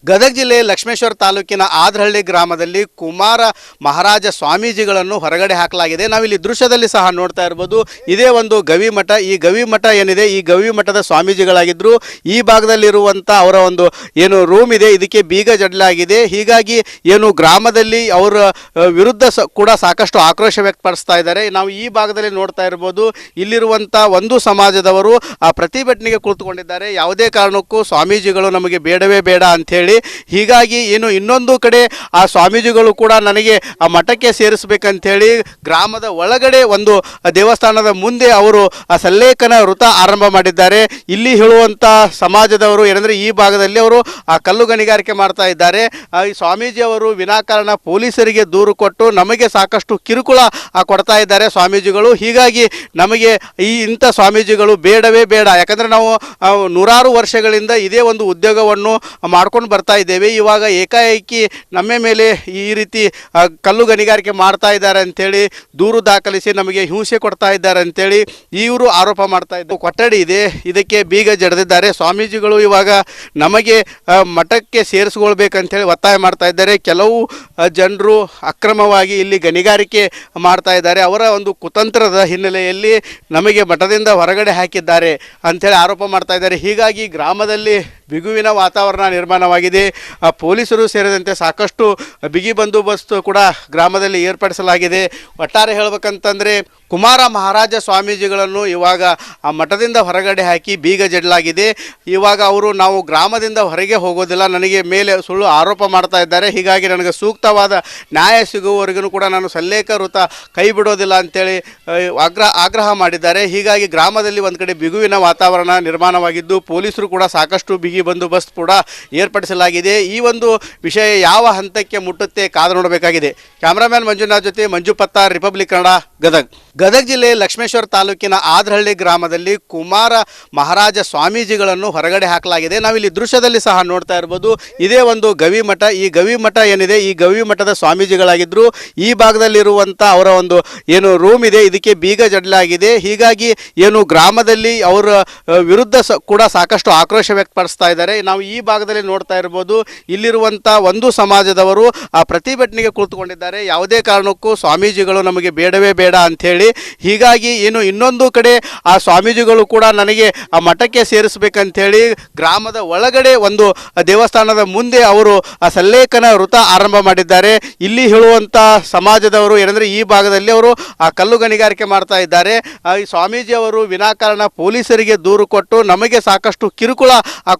ಗದಗ ಜಿಲ್ಲೆ ಲಕ್ಷ್ಮೇಶ್ವರ ತಾಲೂಕಿನ ಆದ್ರಹಳ್ಳಿ ಗ್ರಾಮದಲ್ಲಿ ಕುಮಾರ ಮಹಾರಾಜ ಸ್ವಾಮೀಜಿಗಳನ್ನು ಹೊರಗಡೆ ಹಾಕಲಾಗಿದೆ. ನಾವಿಲ್ಲಿ ದೃಶ್ಯದಲ್ಲಿ ಸಹ ನೋಡ್ತಾ ಇರ್ಬೋದು. ಇದೇ ಒಂದು ಗವಿಮಠ. ಈ ಗವಿಮಠ ಏನಿದೆ, ಈ ಗವಿಮಠದ ಸ್ವಾಮೀಜಿಗಳಾಗಿದ್ದರು. ಈ ಭಾಗದಲ್ಲಿರುವಂಥ ಅವರ ಒಂದು ಏನು ರೂಮ್ ಇದೆ, ಇದಕ್ಕೆ ಬೀಗ ಜಡ್ಲಾಗಿದೆ. ಹೀಗಾಗಿ ಏನು ಗ್ರಾಮದಲ್ಲಿ ಅವರ ವಿರುದ್ಧ ಕೂಡ ಸಾಕಷ್ಟು ಆಕ್ರೋಶ ವ್ಯಕ್ತಪಡಿಸ್ತಾ ಇದ್ದಾರೆ. ನಾವು ಈ ಭಾಗದಲ್ಲಿ ನೋಡ್ತಾ ಇರ್ಬೋದು. ಇಲ್ಲಿರುವಂಥ ಒಂದು ಸಮಾಜದವರು ಆ ಪ್ರತಿಭಟನೆಗೆ ಕುಳಿತುಕೊಂಡಿದ್ದಾರೆ. ಯಾವುದೇ ಕಾರಣಕ್ಕೂ ಸ್ವಾಮೀಜಿಗಳು ನಮಗೆ ಬೇಡವೇ ಬೇಡ ಅಂಥೇಳಿ. ಹೀಗಾಗಿ ಏನು ಇನ್ನೊಂದು ಕಡೆ ಆ ಸ್ವಾಮೀಜಿಗಳು ಕೂಡ ನನಗೆ ಆ ಮಠಕ್ಕೆ ಸೇರಿಸಬೇಕಂತೇಳಿ ಗ್ರಾಮದ ಒಳಗಡೆ ಒಂದು ದೇವಸ್ಥಾನದ ಮುಂದೆ ಅವರು ಆ ಸಲ್ಲೇಖನ ವೃತ ಆರಂಭ ಮಾಡಿದ್ದಾರೆ. ಇಲ್ಲಿ ಹೇಳುವಂಥ ಸಮಾಜದವರು ಏನಂದರೆ ಈ ಭಾಗದಲ್ಲಿ ಅವರು ಆ ಕಲ್ಲು ಗಣಿಗಾರಿಕೆ ಮಾಡ್ತಾ ಇದ್ದಾರೆ. ಈ ಸ್ವಾಮೀಜಿಯವರು ವಿನಾಕಾರಣ ಪೊಲೀಸರಿಗೆ ದೂರು ಕೊಟ್ಟು ನಮಗೆ ಸಾಕಷ್ಟು ಕಿರುಕುಳ ಕೊಡ್ತಾ ಇದ್ದಾರೆ ಸ್ವಾಮೀಜಿಗಳು. ಹೀಗಾಗಿ ನಮಗೆ ಇಂಥ ಸ್ವಾಮೀಜಿಗಳು ಬೇಡವೇ ಬೇಡ. ಯಾಕಂದರೆ ನಾವು ನೂರಾರು ವರ್ಷಗಳಿಂದ ಇದೇ ಒಂದು ಉದ್ಯೋಗವನ್ನು ಮಾಡ್ಕೊಂಡು ಬರ್ತಾ ಇದ್ದೇವೆ. ಇವಾಗ ಏಕಾಏಕಿ ನಮ್ಮ ಮೇಲೆ ಈ ರೀತಿ ಕಲ್ಲು ಗಣಿಗಾರಿಕೆ ಮಾಡ್ತಾ ಇದ್ದಾರೆ ಅಂಥೇಳಿ ದೂರು ದಾಖಲಿಸಿ ನಮಗೆ ಹಿಂಸೆ ಕೊಡ್ತಾ ಇದ್ದಾರೆ ಅಂಥೇಳಿ ಇವರು ಆರೋಪ ಮಾಡ್ತಾ ಇದ್ದಾರೆ. ಕೊಠಡಿ ಇದೆ, ಇದಕ್ಕೆ ಬೀಗ ಜಡಿದಿದ್ದಾರೆ. ಸ್ವಾಮೀಜಿಗಳು ಇವಾಗ ನಮಗೆ ಮಠಕ್ಕೆ ಸೇರಿಸ್ಕೊಳ್ಬೇಕಂತೇಳಿ ಒತ್ತಾಯ ಮಾಡ್ತಾ ಇದ್ದಾರೆ. ಕೆಲವು ಜನರು ಅಕ್ರಮವಾಗಿ ಇಲ್ಲಿ ಗಣಿಗಾರಿಕೆ ಮಾಡ್ತಾ ಇದ್ದಾರೆ. ಅವರ ಒಂದು ಕುತಂತ್ರದ ಹಿನ್ನೆಲೆಯಲ್ಲಿ ನಮಗೆ ಮಠದಿಂದ ಹೊರಗಡೆ ಹಾಕಿದ್ದಾರೆ ಅಂಥೇಳಿ ಆರೋಪ ಮಾಡ್ತಾ ಇದ್ದಾರೆ. ಹೀಗಾಗಿ ಗ್ರಾಮದಲ್ಲಿ ಬಿಗುವಿನ ವಾತಾವರಣ ನಿರ್ಮಾಣವಾಗಿದೆ. ಪೊಲೀಸರು ಸೇರಿದಂತೆ ಸಾಕಷ್ಟು ಬಿಗಿ ಬಂದೋಬಸ್ತ್ ಕೂಡ ಗ್ರಾಮದಲ್ಲಿ ಏರ್ಪಡಿಸಲಾಗಿದೆ. ಒಟ್ಟಾರೆ ಹೇಳಬೇಕಂತಂದರೆ ಕುಮಾರ ಮಹಾರಾಜ ಸ್ವಾಮೀಜಿಗಳನ್ನು ಇವಾಗ ಆ ಮಠದಿಂದ ಹೊರಗಡೆ ಹಾಕಿ ಬೀಗ ಜಡ್ಲಾಗಿದೆ. ಇವಾಗ ಅವರು ನಾವು ಗ್ರಾಮದಿಂದ ಹೊರಗೆ ಹೋಗೋದಿಲ್ಲ, ನನಗೆ ಮೇಲೆ ಸುಳ್ಳು ಆರೋಪ ಮಾಡ್ತಾ ಇದ್ದಾರೆ. ಹೀಗಾಗಿ ನನಗೆ ಸೂಕ್ತವಾದ ನ್ಯಾಯ ಸಿಗುವವರೆಗೂ ಕೂಡ ನಾನು ಸಲ್ಲೇಖ ವೃತ ಕೈ ಬಿಡೋದಿಲ್ಲ ಅಂತೇಳಿ ಆಗ್ರಹ ಮಾಡಿದ್ದಾರೆ. ಹೀಗಾಗಿ ಗ್ರಾಮದಲ್ಲಿ ಒಂದು ಕಡೆ ಬಿಗುವಿನ ವಾತಾವರಣ ನಿರ್ಮಾಣವಾಗಿದ್ದು ಪೊಲೀಸರು ಕೂಡ ಸಾಕಷ್ಟು ಬಿಗಿ ಬಂದೋಬಸ್ತ್ ಕೂಡ ಏರ್ಪಡಿಸಲಾಗಿದೆ. ಈ ಒಂದು ವಿಷಯ ಯಾವ ಹಂತಕ್ಕೆ ಮುಟ್ಟುತ್ತೆ ಕಾದು ನೋಡಬೇಕಾಗಿದೆ. ಕ್ಯಾಮ್ರಾಮ್ಯಾನ್ ಮಂಜುನಾಥ್ ಜೊತೆ ಮಂಜು ಪತ್ತಾರ್, ರಿಪಬ್ಲಿಕ್ ಕನ್ನಡ, ಗದಗ್. ಗದಗ ಜಿಲ್ಲೆ ಲಕ್ಷ್ಮೇಶ್ವರ ತಾಲೂಕಿನ ಆದ್ರಹಳ್ಳಿ ಗ್ರಾಮದಲ್ಲಿ ಕುಮಾರ ಮಹಾರಾಜ ಸ್ವಾಮೀಜಿಗಳನ್ನು ಹೊರಗಡೆ ಹಾಕಲಾಗಿದೆ. ನಾವಿಲ್ಲಿ ದೃಶ್ಯದಲ್ಲಿ ಸಹ ನೋಡ್ತಾ ಇರ್ಬೋದು. ಇದೇ ಒಂದು ಗವಿಮಠ. ಈ ಗವಿಮಠ ಏನಿದೆ, ಈ ಗವಿಮಠದ ಸ್ವಾಮೀಜಿಗಳಾಗಿದ್ದರು. ಈ ಭಾಗದಲ್ಲಿರುವಂಥ ಅವರ ಒಂದು ಏನು ರೂಮ್ ಇದೆ, ಇದಕ್ಕೆ ಬೀಗ ಜಡ್ಲಾಗಿದೆ. ಹೀಗಾಗಿ ಏನು ಗ್ರಾಮದಲ್ಲಿ ಅವರ ವಿರುದ್ಧ ಕೂಡ ಸಾಕಷ್ಟು ಆಕ್ರೋಶ ವ್ಯಕ್ತಪಡಿಸ್ತಾ ಇದ್ದಾರೆ. ನಾವು ಈ ಭಾಗದಲ್ಲಿ ನೋಡ್ತಾ ಇರ್ಬೋದು. ಇಲ್ಲಿರುವಂಥ ಒಂದು ಸಮಾಜದವರು ಆ ಪ್ರತಿಭಟನೆಗೆ ಕುಳಿತುಕೊಂಡಿದ್ದಾರೆ. ಯಾವುದೇ ಕಾರಣಕ್ಕೂ ಸ್ವಾಮೀಜಿಗಳು ನಮಗೆ ಬೇಡವೇ ಬೇಡ ಅಂಥೇಳಿ. ಹೀಗಾಗಿ ಏನು ಇನ್ನೊಂದು ಕಡೆ ಆ ಸ್ವಾಮೀಜಿಗಳು ಕೂಡ ನನಗೆ ಆ ಮಠಕ್ಕೆ ಸೇರಿಸಬೇಕಂಥೇಳಿ ಗ್ರಾಮದ ಒಳಗಡೆ ಒಂದು ದೇವಸ್ಥಾನದ ಮುಂದೆ ಅವರು ಆ ಸಲ್ಲೇಖನ ವೃತ ಆರಂಭ ಮಾಡಿದ್ದಾರೆ. ಇಲ್ಲಿ ಹೇಳುವಂಥ ಸಮಾಜದವರು ಏನಂದರೆ ಈ ಭಾಗದಲ್ಲಿ ಅವರು ಆ ಕಲ್ಲು ಗಣಿಗಾರಿಕೆ ಮಾಡ್ತಾ ಇದ್ದಾರೆ. ಈ ಸ್ವಾಮೀಜಿಯವರು ವಿನಾಕಾರಣ ಪೊಲೀಸರಿಗೆ ದೂರು ಕೊಟ್ಟು ನಮಗೆ ಸಾಕಷ್ಟು ಕಿರುಕುಳ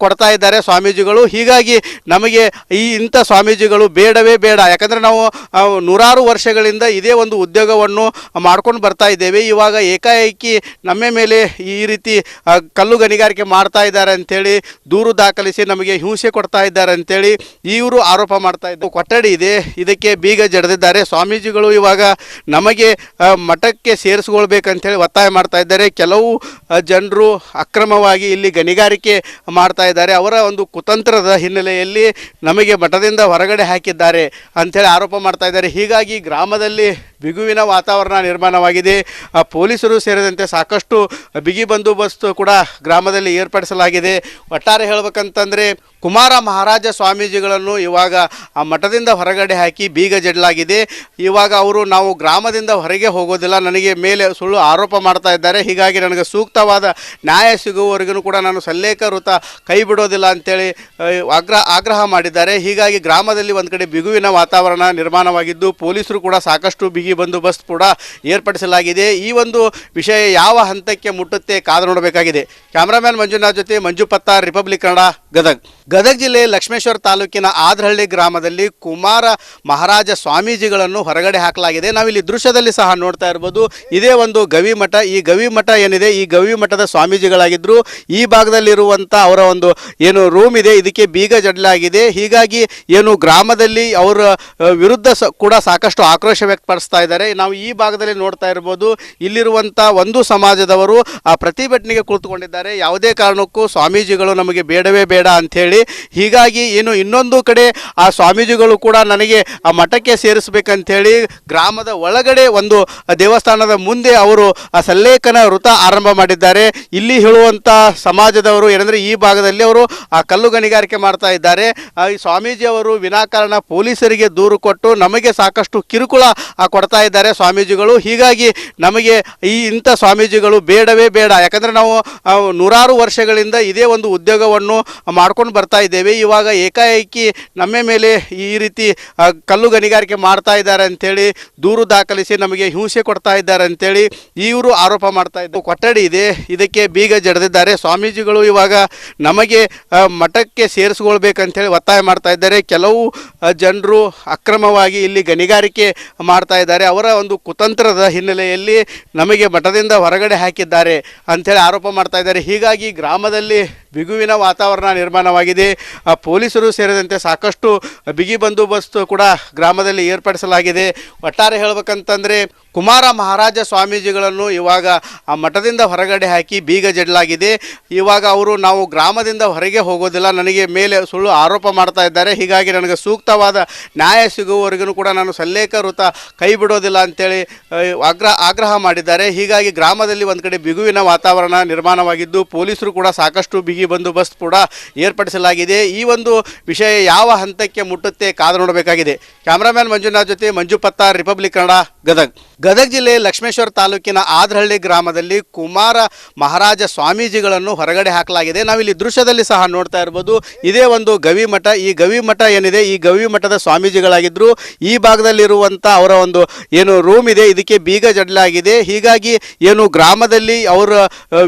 ಕೊಡ್ತಾ ಇದ್ದಾರೆ ಸ್ವಾಮೀಜಿಗಳು. ಹೀಗಾಗಿ ನಮಗೆ ಇಂಥ ಸ್ವಾಮೀಜಿಗಳು ಬೇಡವೇ ಬೇಡ. ಯಾಕಂದರೆ ನಾವು ನೂರಾರು ವರ್ಷಗಳಿಂದ ಇದೇ ಒಂದು ಉದ್ಯೋಗವನ್ನು ಮಾಡ್ಕೊಂಡು ಬರ್ತಾ ಇದ್ದೇವೆ. ಇವಾಗ ಏಕಾಏಕಿ ನಮ್ಮ ಮೇಲೆ ಈ ರೀತಿ ಕಲ್ಲು ಗಣಿಗಾರಿಕೆ ಮಾಡ್ತಾ ಇದ್ದಾರೆ ಅಂಥೇಳಿ ದೂರು ದಾಖಲಿಸಿ ನಮಗೆ ಹಿಂಸೆ ಕೊಡ್ತಾ ಇದ್ದಾರೆ ಅಂಥೇಳಿ ಇವರು ಆರೋಪ ಮಾಡ್ತಾ ಇದ್ದಾರೆ. ಕೊಠಡಿ ಇದೆ, ಇದಕ್ಕೆ ಬೀಗ ಜಡಿದಿದ್ದಾರೆ. ಸ್ವಾಮೀಜಿಗಳು ಇವಾಗ ನಮಗೆ ಮಠಕ್ಕೆ ಸೇರಿಸ್ಕೊಳ್ಬೇಕಂತೇಳಿ ಒತ್ತಾಯ ಮಾಡ್ತಾ ಇದ್ದಾರೆ. ಕೆಲವು ಜನರು ಅಕ್ರಮವಾಗಿ ಇಲ್ಲಿ ಗಣಿಗಾರಿಕೆ ಮಾಡ್ತಾ ಇದ್ದಾರೆ. ಅವರ ಒಂದು ಕುತಂತ್ರದ ಹಿನ್ನೆಲೆಯಲ್ಲಿ ನಮಗೆ ಮಠದಿಂದ ಹೊರಗಡೆ ಹಾಕಿದ್ದಾರೆ ಅಂಥೇಳಿ ಆರೋಪ ಮಾಡ್ತಾ ಇದ್ದಾರೆ. ಹೀಗಾಗಿ ಗ್ರಾಮದಲ್ಲಿ ಬಿಗುವಿನ ವಾತಾವರಣ ನಿರ್ಮಾಣವಾಗಿದೆ. ಪೊಲೀಸರು ಸೇರಿದಂತೆ ಸಾಕಷ್ಟು ಬಿಗಿ ಬಂದೋಬಸ್ತ್ ಕೂಡ ಗ್ರಾಮದಲ್ಲಿ ಏರ್ಪಡಿಸಲಾಗಿದೆ. ಒಟ್ಟಾರೆ ಹೇಳಬೇಕಂತಂದರೆ ಕುಮಾರ ಮಹಾರಾಜ ಸ್ವಾಮೀಜಿಗಳನ್ನು ಇವಾಗ ಆ ಮಠದಿಂದ ಹೊರಗಡೆ ಹಾಕಿ ಬೀಗ ಜಡ್ಲಾಗಿದೆ. ಇವಾಗ ಅವರು ನಾವು ಗ್ರಾಮದಿಂದ ಹೊರಗೆ ಹೋಗೋದಿಲ್ಲ, ನನಗೆ ಮೇಲೆ ಸುಳ್ಳು ಆರೋಪ ಮಾಡ್ತಾ ಇದ್ದಾರೆ. ಹೀಗಾಗಿ ನನಗೆ ಸೂಕ್ತವಾದ ನ್ಯಾಯ ಸಿಗುವವರೆಗೂ ಕೂಡ ನಾನು ಸಲ್ಲೇಖ ವೃತ ಕೈ ಬಿಡೋದಿಲ್ಲ ಅಂತೇಳಿ ಆಗ್ರಹ ಮಾಡಿದ್ದಾರೆ. ಹೀಗಾಗಿ ಗ್ರಾಮದಲ್ಲಿ ಒಂದು ಕಡೆ ಬಿಗುವಿನ ವಾತಾವರಣ ನಿರ್ಮಾಣವಾಗಿದ್ದು ಪೊಲೀಸರು ಕೂಡ ಸಾಕಷ್ಟು ಬಿಗಿ ಬಂದೋಬಸ್ತ್ ಕೂಡ ಏರ್ಪಡಿಸಲಾಗಿದೆ. ಈ ಒಂದು ವಿಷಯ ಯಾವ ಹಂತಕ್ಕೆ ಮುಟ್ಟುತ್ತೆ ಕಾದು ನೋಡಬೇಕಾಗಿದೆ. ಕ್ಯಾಮ್ರಾಮ್ಯಾನ್ ಮಂಜುನಾಥ್ ಜೊತೆ ಮಂಜು ಪತ್ತಾರ್, ರಿಪಬ್ಲಿಕ್ ಕನ್ನಡ, ಗದಗ್. ಗದಗ ಜಿಲ್ಲೆ ಲಕ್ಷ್ಮೇಶ್ವರ ತಾಲೂಕಿನ ಆದ್ರಹಳ್ಳಿ ಗ್ರಾಮದಲ್ಲಿ ಕುಮಾರ ಮಹಾರಾಜ ಸ್ವಾಮೀಜಿಗಳನ್ನು ಹೊರಗಡೆ ಹಾಕಲಾಗಿದೆ. ನಾವಿಲ್ಲಿ ದೃಶ್ಯದಲ್ಲಿ ಸಹ ನೋಡ್ತಾ ಇರ್ಬೋದು. ಇದೇ ಒಂದು ಗವಿಮಠ. ಈ ಗವಿಮಠ ಏನಿದೆ, ಈ ಗವಿಮಠದ ಸ್ವಾಮೀಜಿಗಳಾಗಿದ್ದರು. ಈ ಭಾಗದಲ್ಲಿರುವಂಥ ಅವರ ಒಂದು ಏನು ರೂಮ್ ಇದೆ, ಇದಕ್ಕೆ ಬೀಗ ಜಡ್ಲಾಗಿದೆ. ಹೀಗಾಗಿ ಏನು ಗ್ರಾಮದಲ್ಲಿ ಅವರ ವಿರುದ್ಧ ಕೂಡ ಸಾಕಷ್ಟು ಆಕ್ರೋಶ ವ್ಯಕ್ತಪಡಿಸ್ತಾ ಇದ್ದಾರೆ. ನಾವು ಈ ಭಾಗದಲ್ಲಿ ನೋಡ್ತಾ ಇರ್ಬೋದು. ಇಲ್ಲಿರುವಂಥ ಒಂದು ಸಮಾಜದವರು ಆ ಪ್ರತಿಭಟನೆಗೆ ಕುಳಿತುಕೊಂಡಿದ್ದಾರೆ. ಯಾವುದೇ ಕಾರಣಕ್ಕೂ ಸ್ವಾಮೀಜಿಗಳು ನಮಗೆ ಬೇಡವೇ ಬೇಡ ಬೇಡ ಅಂಥೇಳಿ. ಹೀಗಾಗಿ ಏನು ಇನ್ನೊಂದು ಕಡೆ ಆ ಸ್ವಾಮೀಜಿಗಳು ಕೂಡ ನನಗೆ ಆ ಮಠಕ್ಕೆ ಸೇರಿಸಬೇಕಂಥೇಳಿ ಗ್ರಾಮದ ಒಳಗಡೆ ಒಂದು ದೇವಸ್ಥಾನದ ಮುಂದೆ ಅವರು ಆ ಸಲ್ಲೇಖನ ವೃತ ಆರಂಭ ಮಾಡಿದ್ದಾರೆ. ಇಲ್ಲಿ ಹೇಳುವಂಥ ಸಮಾಜದವರು ಏನಂದರೆ ಈ ಭಾಗದಲ್ಲಿ ಅವರು ಆ ಕಲ್ಲು ಗಣಿಗಾರಿಕೆ ಮಾಡ್ತಾ ಇದ್ದಾರೆ. ಈ ಸ್ವಾಮೀಜಿ ಅವರು ವಿನಾಕಾರಣ ಪೊಲೀಸರಿಗೆ ದೂರು ಕೊಟ್ಟು ನಮಗೆ ಸಾಕಷ್ಟು ಕಿರುಕುಳ ಕೊಡ್ತಾ ಇದ್ದಾರೆ ಸ್ವಾಮೀಜಿಗಳು. ಹೀಗಾಗಿ ನಮಗೆ ಇಂಥ ಸ್ವಾಮೀಜಿಗಳು ಬೇಡವೇ ಬೇಡ. ಯಾಕಂದರೆ ನಾವು ನೂರಾರು ವರ್ಷಗಳಿಂದ ಇದೇ ಒಂದು ಉದ್ಯೋಗವನ್ನು ಮಾಡ್ಕೊಂಡು ಬರ್ತಾ ಇದ್ದೇವೆ. ಇವಾಗ ಏಕಾಏಕಿ ನಮ್ಮ ಮೇಲೆ ಈ ರೀತಿ ಕಲ್ಲು ಗಣಿಗಾರಿಕೆ ಮಾಡ್ತಾ ಇದ್ದಾರೆ ಅಂಥೇಳಿ ದೂರು ದಾಖಲಿಸಿ ನಮಗೆ ಹಿಂಸೆ ಕೊಡ್ತಾ ಇದ್ದಾರೆ ಅಂಥೇಳಿ ಇವರು ಆರೋಪ ಮಾಡ್ತಾ ಇದ್ದಾರೆ. ಕೊಠಡಿ ಇದೆ, ಇದಕ್ಕೆ ಬೀಗ ಜಡಿದಿದ್ದಾರೆ. ಸ್ವಾಮೀಜಿಗಳು ಇವಾಗ ನಮಗೆ ಮಠಕ್ಕೆ ಸೇರಿಸ್ಕೊಳ್ಬೇಕಂತೇಳಿ ಒತ್ತಾಯ ಮಾಡ್ತಾ ಇದ್ದಾರೆ. ಕೆಲವು ಜನರು ಅಕ್ರಮವಾಗಿ ಇಲ್ಲಿ ಗಣಿಗಾರಿಕೆ ಮಾಡ್ತಾ ಇದ್ದಾರೆ. ಅವರ ಒಂದು ಕುತಂತ್ರದ ಹಿನ್ನೆಲೆಯಲ್ಲಿ ನಮಗೆ ಮಠದಿಂದ ಹೊರಗಡೆ ಹಾಕಿದ್ದಾರೆ ಅಂಥೇಳಿ ಆರೋಪ ಮಾಡ್ತಾ ಇದ್ದಾರೆ. ಹೀಗಾಗಿ ಗ್ರಾಮದಲ್ಲಿ ಬಿಗುವಿನ ವಾತಾವರಣ ನಿರ್ಮಾಣವಾಗಿದೆ. ಪೊಲೀಸರು ಸೇರಿದಂತೆ ಸಾಕಷ್ಟು ಬಿಗಿ ಬಂದೋಬಸ್ತ್ ಕೂಡ ಗ್ರಾಮದಲ್ಲಿ ಏರ್ಪಡಿಸಲಾಗಿದೆ. ಒಟ್ಟಾರೆ ಹೇಳಬೇಕಂತಂದರೆ ಕುಮಾರ ಮಹಾರಾಜ ಸ್ವಾಮೀಜಿಗಳನ್ನು ಇವಾಗ ಆ ಮಠದಿಂದ ಹೊರಗಡೆ ಹಾಕಿ ಬೀಗ ಜಡಲಾಗಿದೆ. ಇವಾಗ ಅವರು ನಾವು ಗ್ರಾಮದಿಂದ ಹೊರಗೆ ಹೋಗೋದಿಲ್ಲ, ನನಗೆ ಮೇಲೆ ಸುಳ್ಳು ಆರೋಪ ಮಾಡ್ತಾ ಇದ್ದಾರೆ. ಹೀಗಾಗಿ ನನಗೆ ಸೂಕ್ತವಾದ ನ್ಯಾಯ ಸಿಗುವವರೆಗೂ ಕೂಡ ನಾನು ಸಲ್ಲೇಖ ವೃತ ಕೈ ಬಿಡೋದಿಲ್ಲ ಅಂತೇಳಿ ಆಗ್ರಹ ಮಾಡಿದ್ದಾರೆ. ಹೀಗಾಗಿ ಗ್ರಾಮದಲ್ಲಿ ಒಂದು ಕಡೆ ಬಿಗುವಿನ ವಾತಾವರಣ ನಿರ್ಮಾಣವಾಗಿದ್ದು ಪೊಲೀಸರು ಕೂಡ ಸಾಕಷ್ಟು ಬಿಗಿ ಬಂದೋಬಸ್ತ್ ಕೂಡ ಏರ್ಪಡಿಸಲಾಗಿದೆ. ಈ ಒಂದು ವಿಷಯ ಯಾವ ಹಂತಕ್ಕೆ ಮುಟ್ಟುತ್ತೆ ಕಾದು ನೋಡಬೇಕಾಗಿದೆ. ಕ್ಯಾಮ್ರಾಮ್ಯಾನ್ ಮಂಜುನಾಥ್ ಜೊತೆ ಮಂಜು ಪತ್ತಾರ್, ರಿಪಬ್ಲಿಕ್ ಕನ್ನಡ, ಗದಗ ಜಿಲ್ಲೆ ಲಕ್ಷ್ಮೇಶ್ವರ ತಾಲೂಕಿನ ಆದ್ರಹಳ್ಳಿ ಗ್ರಾಮದಲ್ಲಿ ಕುಮಾರ ಮಹಾರಾಜ ಸ್ವಾಮೀಜಿಗಳನ್ನು ಹೊರಗಡೆ ಹಾಕಲಾಗಿದೆ. ನಾವಿಲ್ಲಿ ದೃಶ್ಯದಲ್ಲಿ ಸಹ ನೋಡ್ತಾ ಇರ್ಬೋದು. ಇದೇ ಒಂದು ಗವಿ ಮಠ. ಈ ಗವಿ ಮಠ ಏನಿದೆ, ಈ ಗವಿ ಮಠದ ಸ್ವಾಮೀಜಿಗಳಾಗಿದ್ದರು. ಈ ಭಾಗದಲ್ಲಿರುವಂಥ ಅವರ ಒಂದು ಏನು ರೂಮ್ ಇದೆ, ಇದಕ್ಕೆ ಬೀಗ ಜಡಲಾಗಿದೆ. ಹೀಗಾಗಿ ಏನು ಗ್ರಾಮದಲ್ಲಿ ಅವರ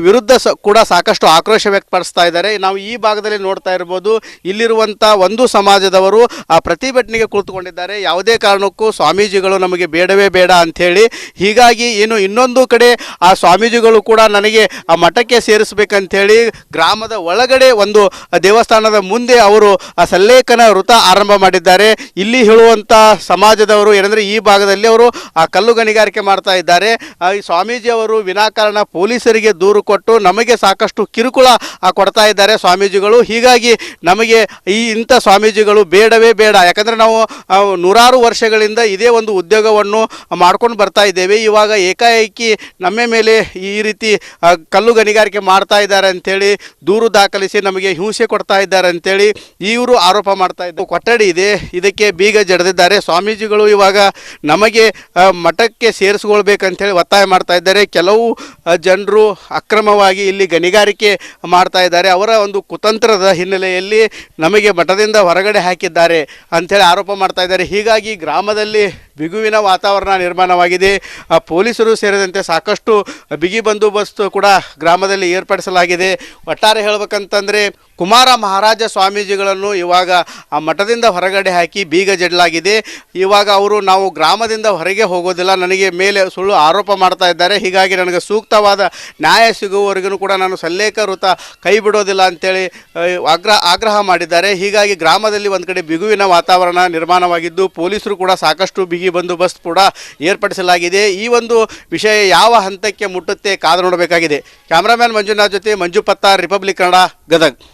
ವಿರುದ್ಧ ಕೂಡ ಸಾಕಷ್ಟು ಆಕ್ರೋಶ ವ್ಯಕ್ತಪಡಿಸ್ತಾ ಇದ್ದಾರೆ. ನಾವು ಈ ಭಾಗದಲ್ಲಿ ನೋಡ್ತಾ ಇರ್ಬೋದು. ಇಲ್ಲಿರುವಂಥ ಒಂದು ಸಮಾಜದವರು ಆ ಪ್ರತಿಭಟನೆಗೆ ಕುಳಿತುಕೊಂಡಿದ್ದಾರೆ. ಯಾವುದೇ ಕಾರಣಕ್ಕೂ ಸ್ವಾಮೀಜಿಗಳು ನಮಗೆ ಬೇಡವೇ ಬೇಡ ಅಂಥೇಳಿ. ಹೀಗಾಗಿ ಏನು ಇನ್ನೊಂದು ಕಡೆ ಆ ಸ್ವಾಮೀಜಿಗಳು ಕೂಡ ನನಗೆ ಆ ಮಠಕ್ಕೆ ಸೇರಿಸಬೇಕಂಥೇಳಿ ಗ್ರಾಮದ ಒಳಗಡೆ ಒಂದು ದೇವಸ್ಥಾನದ ಮುಂದೆ ಅವರು ಆ ಸಲ್ಲೇಖನ ವೃತ ಆರಂಭ ಮಾಡಿದ್ದಾರೆ. ಇಲ್ಲಿ ಹೇಳುವಂಥ ಸಮಾಜದವರು ಏನಂದರೆ ಈ ಭಾಗದಲ್ಲಿ ಅವರು ಆ ಕಲ್ಲು ಗಣಿಗಾರಿಕೆ ಮಾಡ್ತಾ ಇದ್ದಾರೆ. ಈ ಸ್ವಾಮೀಜಿ ಅವರು ವಿನಾಕಾರಣ ಪೊಲೀಸರಿಗೆ ದೂರು ಕೊಟ್ಟು ನಮಗೆ ಸಾಕಷ್ಟು ಕಿರುಕುಳ ಕೊಡ್ತಾ ಇದ್ದಾರೆ ಸ್ವಾಮೀಜಿಗಳು. ಹೀಗಾಗಿ ನಮಗೆ ಇಂಥ ಸ್ವಾಮೀಜಿಗಳು ಬೇಡವೇ ಬೇಡ. ಯಾಕಂದರೆ ನಾವು ನೂರಾರು ವರ್ಷಗಳಿಂದ ಇದೇ ಒಂದು ಉದ್ಯೋಗವನ್ನು ಮಾಡ್ಕೊಂಡು ಬರ್ತಾ ಇದ್ದೇವೆ. ಇವಾಗ ಏಕಾಏಕಿ ನಮ್ಮ ಮೇಲೆ ಈ ರೀತಿ ಕಲ್ಲು ಗಣಿಗಾರಿಕೆ ಮಾಡ್ತಾ ಇದ್ದಾರೆ ಅಂಥೇಳಿ ದೂರು ದಾಖಲಿಸಿ ನಮಗೆ ಹಿಂಸೆ ಕೊಡ್ತಾ ಇದ್ದಾರೆ ಅಂಥೇಳಿ ಇವರು ಆರೋಪ ಮಾಡ್ತಾ ಇದ್ದಾರೆ. ಕೊಠಡಿ ಇದೆ, ಇದಕ್ಕೆ ಬೀಗ ಜಡಿದಿದ್ದಾರೆ. ಸ್ವಾಮೀಜಿಗಳು ಇವಾಗ ನಮಗೆ ಮಠಕ್ಕೆ ಸೇರಿಸ್ಕೊಳ್ಬೇಕಂತೇಳಿ ಒತ್ತಾಯ ಮಾಡ್ತಾ ಇದ್ದಾರೆ. ಕೆಲವು ಜನರು ಅಕ್ರಮವಾಗಿ ಇಲ್ಲಿ ಗಣಿಗಾರಿಕೆ ಮಾಡ್ತಾ ಇದ್ದಾರೆ. ಅವರ ಒಂದು ಕುತಂತ್ರದ ಹಿನ್ನೆಲೆಯಲ್ಲಿ ನಮಗೆ ಮಠದಿಂದ ಹೊರಗಡೆ ಹಾಕಿದ್ದಾರೆ ಅಂಥೇಳಿ ಆರೋಪ ಮಾಡ್ತಾ ಇದ್ದಾರೆ. ಹೀಗಾಗಿ ಗ್ರಾಮದಲ್ಲಿ ಬಿಗುವಿನ ವಾತಾವರಣ ನಿರ್ಮಾಣವಾಗಿದೆ. ಪೊಲೀಸರು ಸೇರಿದಂತೆ ಸಾಕಷ್ಟು ಬಿಗಿ ಬಂದೋಬಸ್ತ್ ಕೂಡ ಗ್ರಾಮದಲ್ಲಿ ಏರ್ಪಡಿಸಲಾಗಿದೆ. ಒಟ್ಟಾರೆ ಹೇಳಬೇಕಂತಂದರೆ ಕುಮಾರ ಮಹಾರಾಜ ಸ್ವಾಮೀಜಿಗಳನ್ನು ಇವಾಗ ಆ ಮಠದಿಂದ ಹೊರಗಡೆ ಹಾಕಿ ಬೀಗ ಜಡಲಾಗಿದೆ. ಇವಾಗ ಅವರು ನಾವು ಗ್ರಾಮದಿಂದ ಹೊರಗೆ ಹೋಗೋದಿಲ್ಲ, ನನಗೆ ಮೇಲೆ ಸುಳ್ಳು ಆರೋಪ ಮಾಡ್ತಾ ಇದ್ದಾರೆ. ಹೀಗಾಗಿ ನನಗೆ ಸೂಕ್ತವಾದ ನ್ಯಾಯ ಸಿಗುವವರೆಗೂ ಕೂಡ ನಾನು ಸಲ್ಲೇಖ ವೃತ ಕೈ ಬಿಡೋದಿಲ್ಲ ಅಂತೇಳಿ ಆಗ್ರಹ ಮಾಡಿದ್ದಾರೆ. ಹೀಗಾಗಿ ಗ್ರಾಮದಲ್ಲಿ ಒಂದು ಕಡೆ ಬಿಗುವಿನ ವಾತಾವರಣ ನಿರ್ಮಾಣವಾಗಿದ್ದು ಪೊಲೀಸರು ಕೂಡ ಸಾಕಷ್ಟು ಬಿಗಿ ಬಂದೋಬಸ್ತ್ ಕೂಡ ಏರ್ಪಡಿಸಲಾಗಿದೆ. ಈ ಒಂದು ವಿಷಯ ಯಾವ ಹಂತಕ್ಕೆ ಮುಟ್ಟುತ್ತೆ ಕಾದು ನೋಡಬೇಕಾಗಿದೆ. ಕ್ಯಾಮ್ರಾಮ್ಯಾನ್ ಮಂಜುನಾಥ್ ಜೊತೆ ಮಂಜು ಪತ್ತಾರ್, ರಿಪಬ್ಲಿಕ್ ಕನ್ನಡ, ಗದಗ.